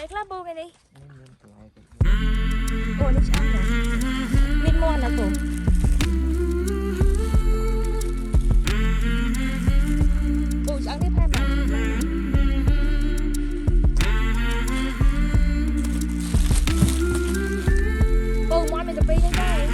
này lá bô cái đi ôi nó ăn nè miên mon là cổ ôi ăn đi phải mà ôi mon mình tập đi nhanh đây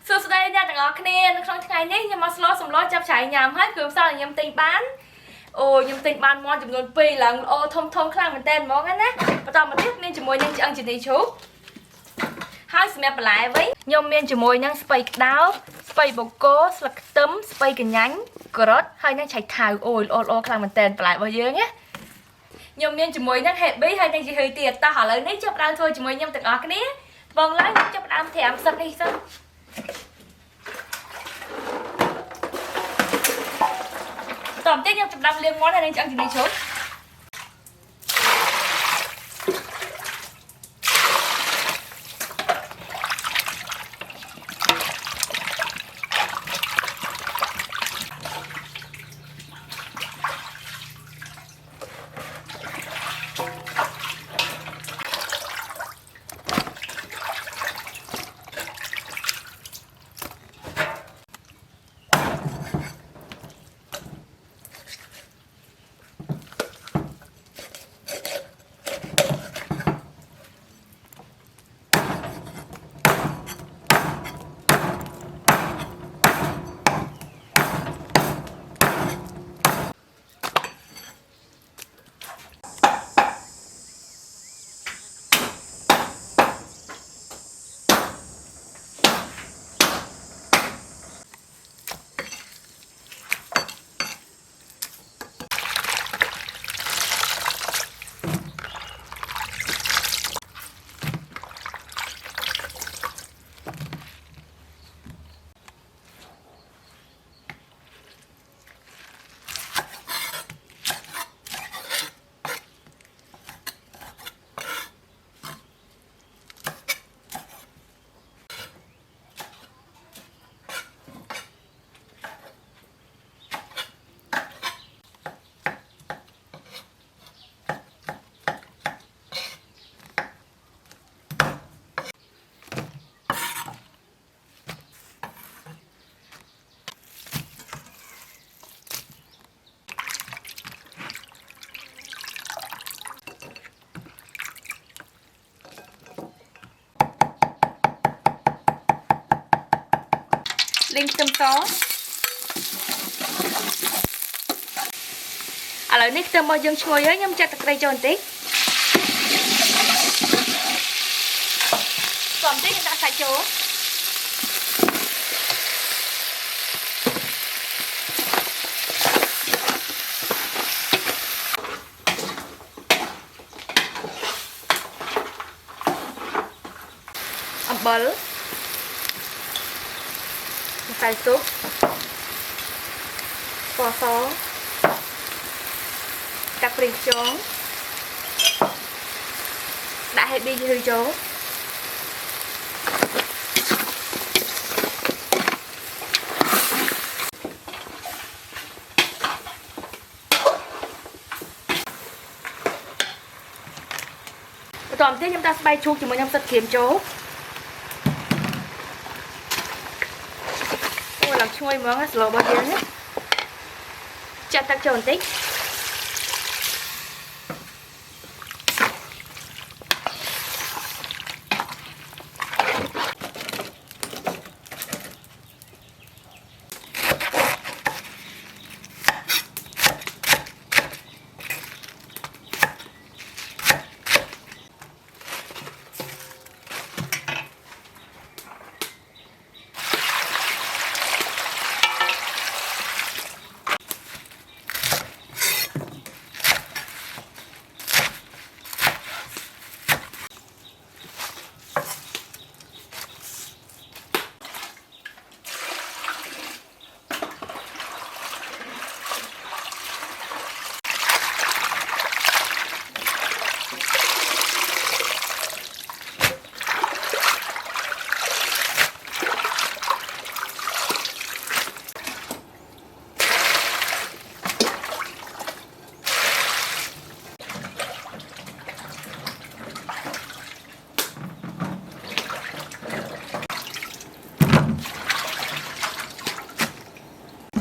Sửa đây nha tất cả các bạn trong ngày này nhưng mà slot sầm lót chập chạy nhảm hết cứ sao là nhầm tình bán ôi nhầm tình bán món chụp luôn pi là ô thông thông khang mình tên món á và tao mà tiếp nên chụp môi nhanh ăn chỉ này chú hai xem lại với nhom men chụp môi nhanh spray đáo spray bột cô sạc tấm spray cái nhánh cột hai nhanh chạy thải ôi ô khang mình tên lại bao nhiêu nhé nhom men chụp môi nhanh hệ bí hai nhanh chỉ hơi tiệt ta hỏi lời nấy chụp đang thôi chụp môi nhầm tất cả cái này vâng lấy chụp đang thèm sập đi sao tóm tiếp nhau chụp đâm liên món này nên chẳng gì này chốt linh tôm tó à lại nick tôm bao dương chui ấy nhâm chặt tay cho một tí còn tí người ta xài chỗ bơ xài súp bò xó cà phê chón đã hay đi hư chón Tòm thế chúng ta bay chuột thì mình nhâm sạch kiếm chỗ. Ôi làm chui món á, slow bao nhiêu hết. Chặt tắc trồn tích.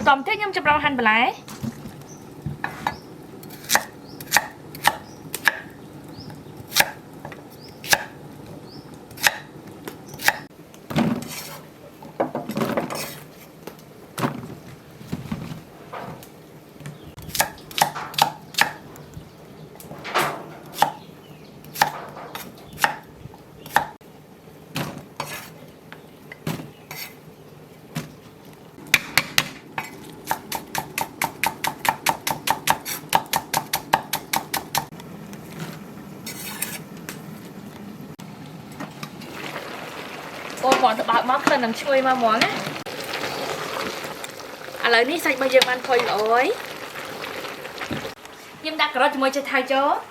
Tòm thế nhâm chụp rau hành bà lái. Ôi bọn thật bạc móc lên làm chui mà món á. À lời ní sạch bây giờ ăn phơi lỗi. Nhưng đặt rồi thì mới cho thay chó.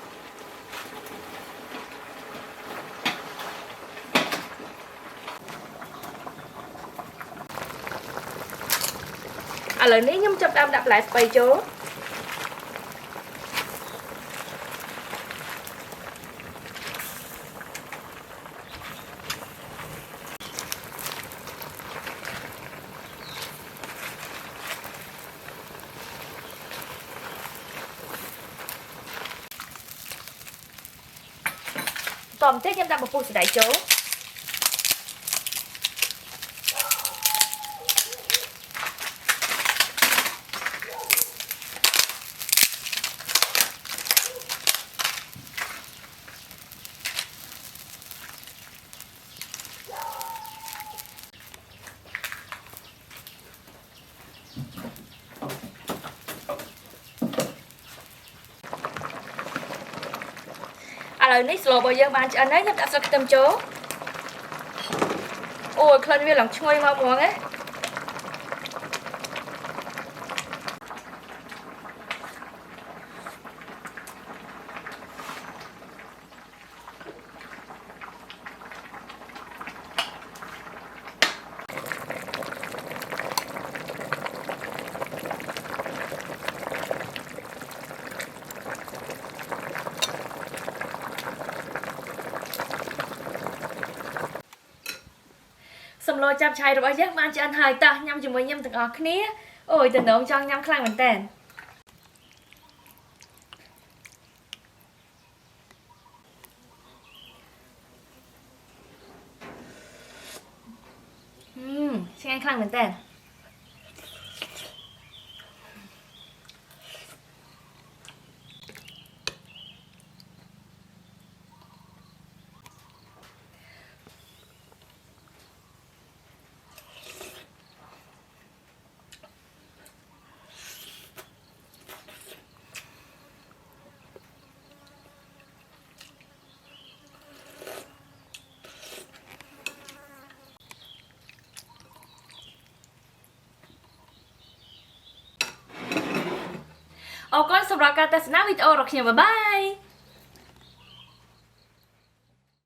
À lời ní nhưng chụp đạp lại phơi chó. Tòm thế nhâm đặt một phụ sự đại chỗ. Lời ní slow bao giờ bạn cho anh ấy nhấp đặt sao cái tâm chỗ. Ôi khăn viên lòng chui mà muốn ấy. Xong lôi chăm chay rồi bao giờ bạn cho anh hơi ta nhâm chừng mới nhâm từng ọt khía. Ôi tình động cho nhâm khăn mình tèn. Xem anh khăn mình tèn. Ô con សម្រាប់ការទស្សនាវីដេអូរបស់ខ្ញុំបាយបាយ